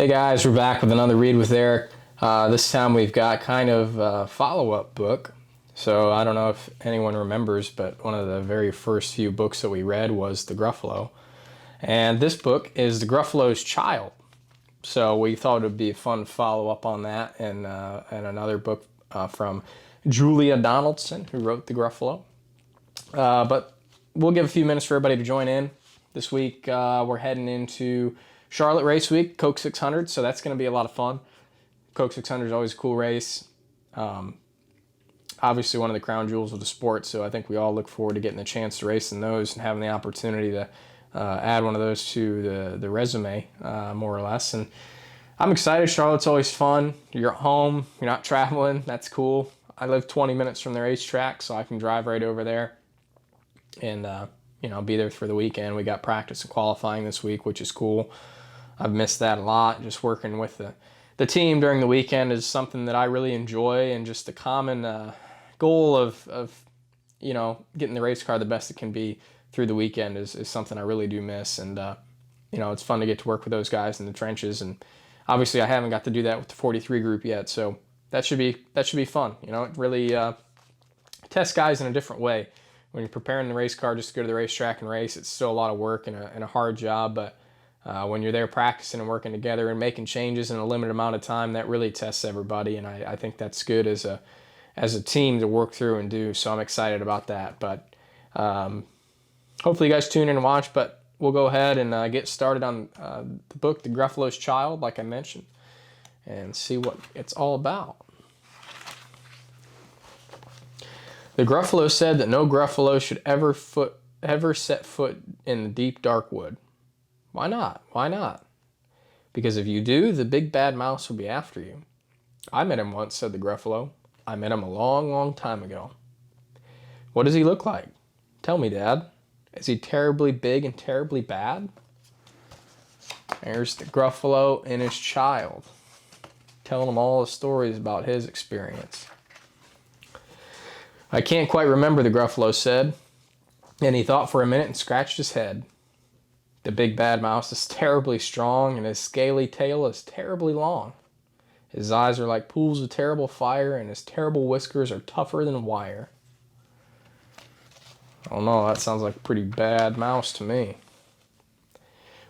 Hey guys, we're back with another read with Eric. This time we've got kind of a follow-up book. So I don't know if anyone remembers, but one of the very first few books that we read was The Gruffalo. And this book is The Gruffalo's Child. So we thought it would be a fun follow-up on that and another book from Julia Donaldson, who wrote The Gruffalo. But we'll give a few minutes for everybody to join in. This week we're heading into Charlotte Race Week, Coke 600, so that's going to be a lot of fun. Coke 600 is always a cool race. Obviously one of the crown jewels of the sport, so I think we all look forward to getting the chance to race in those and having the opportunity to add one of those to the resume, more or less. And I'm excited. Charlotte's always fun. You're at home. You're not traveling. That's cool. I live 20 minutes from the racetrack, so I can drive right over there and be there for the weekend. We got practice and qualifying this week, which is cool. I've missed that a lot. Just working with the team during the weekend is something that I really enjoy, and just the common goal of getting the race car the best it can be through the weekend is something I really do miss. And it's fun to get to work with those guys in the trenches. And obviously I haven't got to do that with the 43 group yet, so that should be fun. It really tests guys in a different way. When you're preparing the race car just to go to the racetrack and race, it's still a lot of work and a hard job, but when you're there practicing and working together and making changes in a limited amount of time, that really tests everybody, and I think that's good as a team to work through and do, so I'm excited about that. But hopefully you guys tune in and watch, but we'll go ahead and get started on the book, The Gruffalo's Child, like I mentioned, and see what it's all about. The Gruffalo said that no Gruffalo should ever set foot in the deep dark wood. Why not? Why not? Because if you do, the big bad mouse will be after you. I met him once, said the Gruffalo. I met him a long, long time ago. What does he look like? Tell me, Dad. Is he terribly big and terribly bad? There's the Gruffalo and his child, telling him all the stories about his experience. I can't quite remember, the Gruffalo said, and he thought for a minute and scratched his head. The big bad mouse is terribly strong, and his scaly tail is terribly long. His eyes are like pools of terrible fire, and his terrible whiskers are tougher than wire. I don't know, that sounds like a pretty bad mouse to me.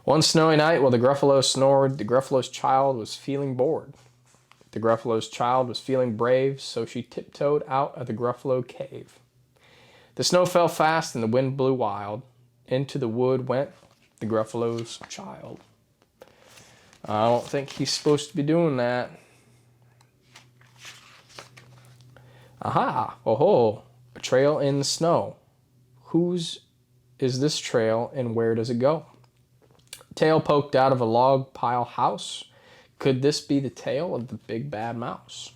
One snowy night, while the Gruffalo snored, the Gruffalo's child was feeling bored. The Gruffalo's child was feeling brave, so she tiptoed out of the Gruffalo cave. The snow fell fast and the wind blew wild. Into the wood went the Gruffalo's child. I don't think he's supposed to be doing that. Aha! Oh, a trail in the snow. Whose is this trail and where does it go? Tail poked out of a log pile house. Could this be the tail of the big bad mouse?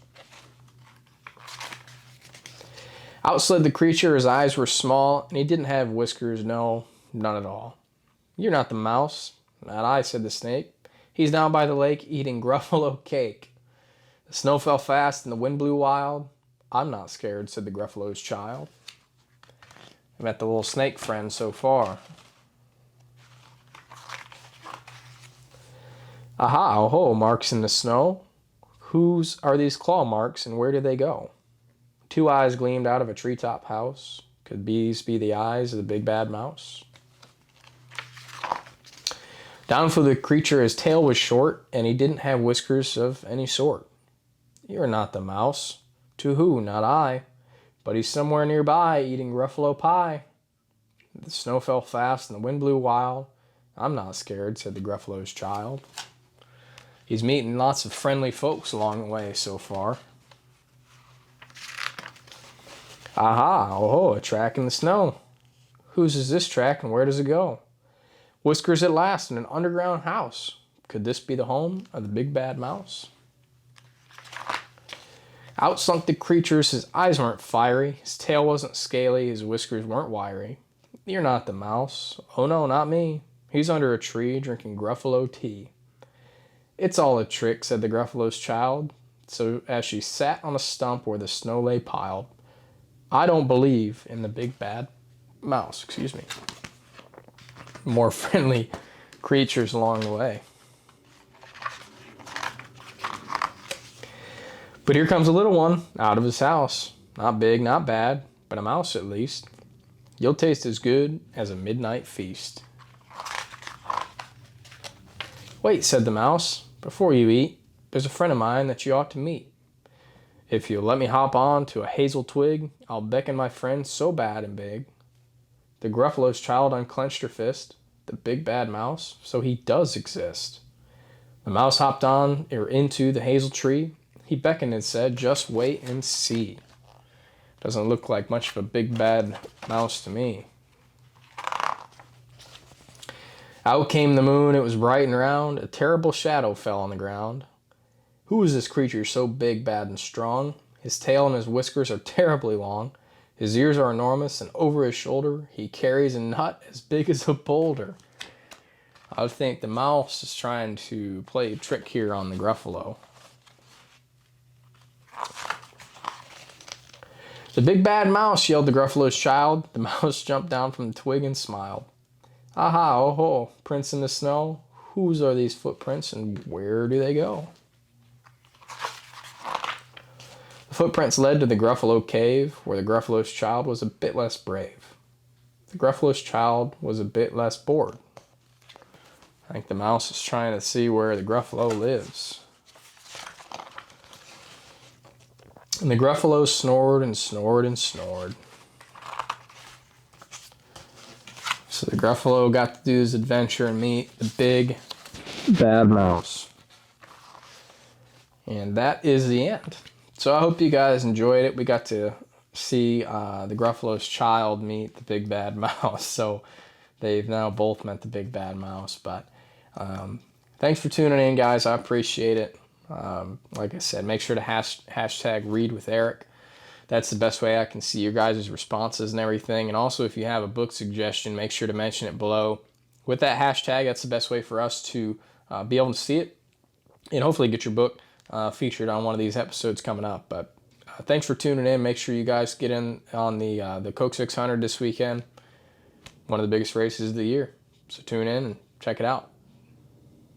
Out slid the creature. His eyes were small, and he didn't have whiskers. No, none at all. You're not the mouse. Not I, said the snake. He's down by the lake eating Gruffalo cake. The snow fell fast and the wind blew wild. I'm not scared, said the Gruffalo's child. I met the little snake friend so far. Aha, oh, marks in the snow. Whose are these claw marks and where do they go? Two eyes gleamed out of a treetop house. Could these be the eyes of the big bad mouse? Down flew the creature. His tail was short, and he didn't have whiskers of any sort. You're not the mouse. To who? Not I. But he's somewhere nearby, eating Gruffalo pie. The snow fell fast, and the wind blew wild. I'm not scared, said the Gruffalo's child. He's meeting lots of friendly folks along the way so far. Aha, oh, a track in the snow. Whose is this track and where does it go? Whiskers at last in an underground house. Could this be the home of the big bad mouse? Out slunk the creatures. His eyes weren't fiery. His tail wasn't scaly. His whiskers weren't wiry. You're not the mouse. Oh no, not me. He's under a tree drinking Gruffalo tea. It's all a trick, said the Gruffalo's child. So as she sat on a stump where the snow lay piled, I don't believe in the big bad mouse. More friendly creatures along the way. But here comes a little one out of his house. Not big, not bad, but a mouse at least. You'll taste as good as a midnight feast. Wait, said the mouse, before you eat, there's a friend of mine that you ought to meet. If you'll let me hop on to a hazel twig, I'll beckon my friend so bad and big. The Gruffalo's child unclenched her fist. The big bad mouse, so he does exist. The mouse hopped on or into the hazel tree. He beckoned and said, just wait and see. Doesn't look like much of a big bad mouse to me. Out came the moon, it was bright and round. A terrible shadow fell on the ground. Who is this creature so big, bad, and strong? His tail and his whiskers are terribly long. His ears are enormous, and over his shoulder he carries a nut as big as a boulder. I would think the mouse is trying to play a trick here on the Gruffalo. The big bad mouse, yelled the Gruffalo's child. The mouse jumped down from the twig and smiled. Aha, oh ho, prints in the snow. Whose are these footprints and where do they go? The footprints led to the Gruffalo cave, where the Gruffalo's child was a bit less brave. The Gruffalo's child was a bit less bored. I think the mouse is trying to see where the Gruffalo lives. And the Gruffalo snored and snored and snored. So the Gruffalo got to do his adventure and meet the big bad mouse. And that is the end. So I hope you guys enjoyed it. We got to see the Gruffalo's child meet the big bad mouse. So they've now both met the big bad mouse. But thanks for tuning in, guys. I appreciate it. Like I said, make sure to hashtag read with Erik. That's the best way I can see your guys' responses and everything. And also, if you have a book suggestion, make sure to mention it below. With that hashtag, that's the best way for us to be able to see it and hopefully get your book featured on one of these episodes coming up. But thanks for tuning in. Make sure you guys get in on the Coke 600 this weekend. One of the biggest races of the year. So tune in and check it out.